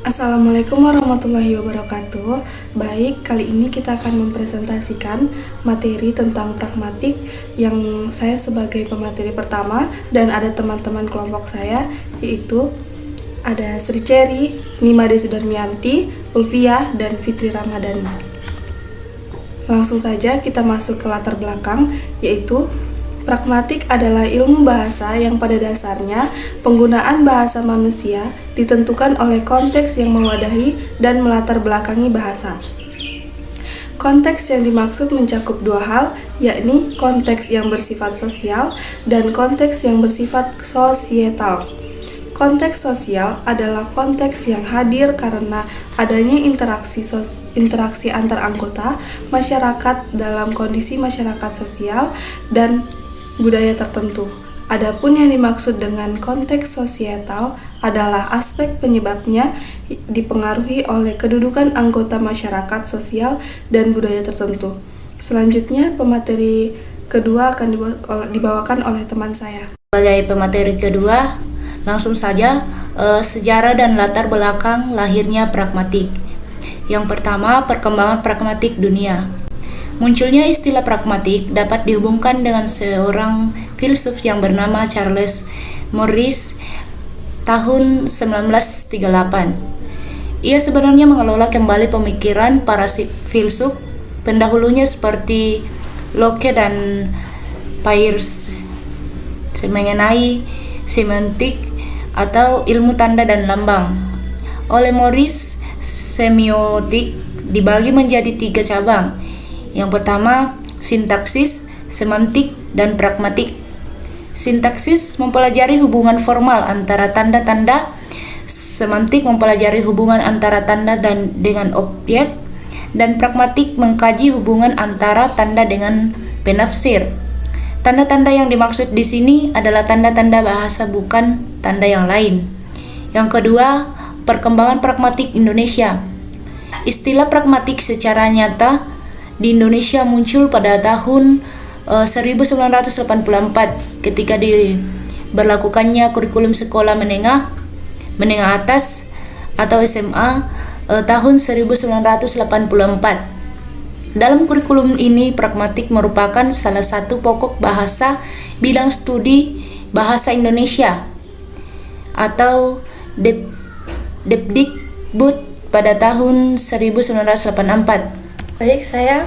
Assalamualaikum warahmatullahi wabarakatuh. Baik, kali ini kita akan mempresentasikan materi tentang pragmatik yang saya sebagai pemateri pertama dan ada teman-teman kelompok saya, yaitu ada Sri Cherry, Nimade Sudarmianti, Ulfiah, dan Fitri Ramadhani. Langsung saja kita masuk ke latar belakang, yaitu pragmatik adalah ilmu bahasa yang pada dasarnya penggunaan bahasa manusia ditentukan oleh konteks yang mewadahi dan melatar belakangi bahasa. Konteks yang dimaksud mencakup dua hal, yakni konteks yang bersifat sosial dan konteks yang bersifat sosietal. Konteks sosial adalah konteks yang hadir karena adanya interaksi antar anggota masyarakat dalam kondisi masyarakat sosial dan budaya tertentu. Adapun yang dimaksud dengan konteks sosietal adalah aspek penyebabnya dipengaruhi oleh kedudukan anggota masyarakat sosial dan budaya tertentu. Selanjutnya, pemateri kedua akan dibawakan oleh teman saya. Sebagai pemateri kedua, langsung saja sejarah dan latar belakang lahirnya pragmatik. Yang pertama, perkembangan pragmatik dunia. Munculnya istilah pragmatik dapat dihubungkan dengan seorang filsuf yang bernama Charles Maurice tahun 1938. Ia sebenarnya mengelola kembali pemikiran para filsuf pendahulunya seperti Locke dan Peirce mengenai semantik atau ilmu tanda dan lambang. Oleh Maurice, semiotik dibagi menjadi 3 cabang. Yang pertama, sintaksis, semantik, dan pragmatik. Sintaksis mempelajari hubungan formal antara tanda-tanda, semantik mempelajari hubungan antara tanda dan dengan objek, dan pragmatik mengkaji hubungan antara tanda dengan penafsir. Tanda-tanda yang dimaksud di sini adalah tanda-tanda bahasa, bukan tanda yang lain. Yang kedua, perkembangan pragmatik Indonesia. Istilah pragmatik secara nyata di Indonesia muncul pada tahun 1984 ketika diberlakukannya kurikulum sekolah menengah atas atau SMA tahun 1984. Dalam kurikulum ini, pragmatik merupakan salah satu pokok bahasa bidang studi bahasa Indonesia atau Depdikbud pada tahun 1984. Baik, saya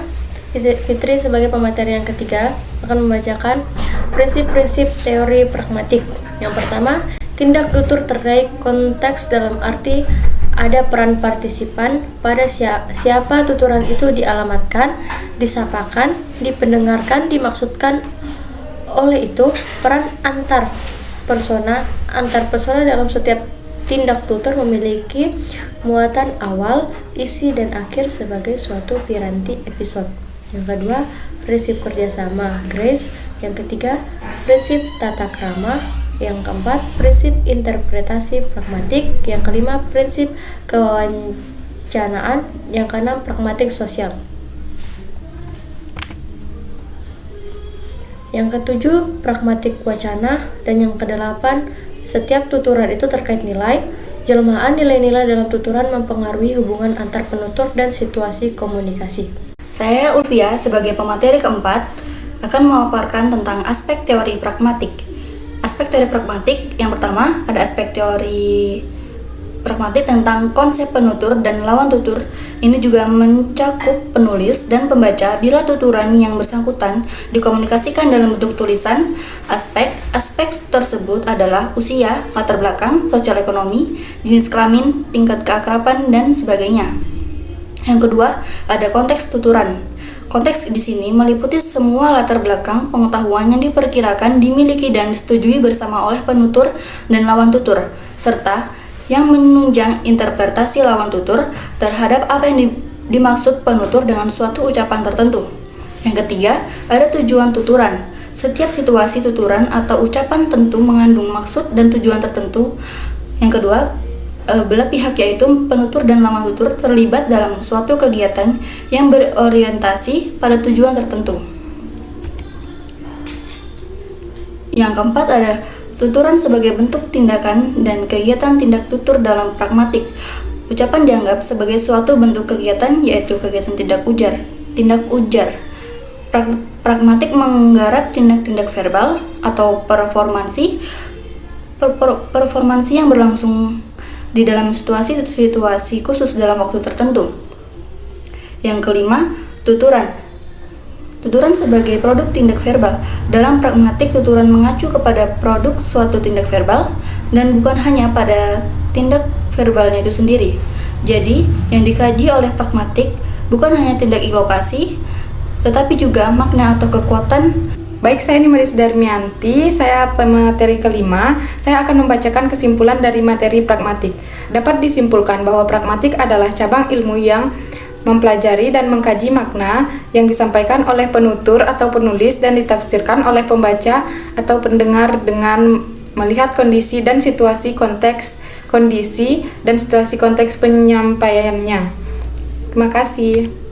Fitri sebagai pemateri yang ketiga akan membacakan prinsip-prinsip teori pragmatik. Yang pertama, tindak tutur terkait konteks dalam arti ada peran partisipan pada siapa tuturan itu dialamatkan, disapakan, dipendengarkan, dimaksudkan. Oleh itu, peran antar persona dalam setiap tindak tutur memiliki muatan awal, isi, dan akhir sebagai suatu piranti episode. Yang kedua, prinsip kerjasama grace. Yang ketiga, prinsip tata krama. Yang keempat, prinsip interpretasi pragmatik. Yang kelima, prinsip kewawancanaan. Yang keenam, pragmatik sosial. Yang ketujuh, pragmatik wacana. Dan yang kedelapan, setiap tuturan itu terkait nilai. Jelmaan nilai-nilai dalam tuturan mempengaruhi hubungan antar penutur dan situasi komunikasi. Saya Ulfiah sebagai pemateri keempat akan memaparkan tentang aspek teori pragmatik. Aspek teori pragmatik yang pertama ada aspek teori pragmatik tentang konsep penutur dan lawan tutur. Ini juga mencakup penulis dan pembaca bila tuturan yang bersangkutan dikomunikasikan dalam bentuk tulisan. Aspek tersebut adalah usia, latar belakang, sosial ekonomi, jenis kelamin, tingkat keakraban, dan sebagainya. Yang kedua, ada konteks tuturan. Konteks di sini meliputi semua latar belakang pengetahuan yang diperkirakan dimiliki dan disetujui bersama oleh penutur dan lawan tutur, serta yang menunjang interpretasi lawan tutur terhadap apa yang dimaksud penutur dengan suatu ucapan tertentu. Yang ketiga, ada tujuan tuturan. Setiap situasi tuturan atau ucapan tentu mengandung maksud dan tujuan tertentu. Yang kedua, belah pihak yaitu penutur dan lawan tutur terlibat dalam suatu kegiatan yang berorientasi pada tujuan tertentu. Yang keempat ada tuturan sebagai bentuk tindakan dan kegiatan tindak tutur dalam pragmatik. Ucapan dianggap sebagai suatu bentuk kegiatan, yaitu kegiatan tindak ujar. Pragmatik menggarap tindak-tindak verbal atau performansi yang berlangsung di dalam situasi khusus dalam waktu tertentu. Yang kelima, tuturan. Tuturan sebagai produk tindak verbal. Dalam pragmatik, tuturan mengacu kepada produk suatu tindak verbal dan bukan hanya pada tindak verbalnya itu sendiri. Jadi, yang dikaji oleh pragmatik bukan hanya tindak lokasi, tetapi juga makna atau kekuatan. Baik, saya Nimari Sudarmianti, saya pemateri kelima. Saya akan membacakan kesimpulan dari materi pragmatik. Dapat disimpulkan bahwa pragmatik adalah cabang ilmu yang mempelajari dan mengkaji makna yang disampaikan oleh penutur atau penulis dan ditafsirkan oleh pembaca atau pendengar dengan melihat kondisi dan situasi konteks penyampaiannya. Terima kasih.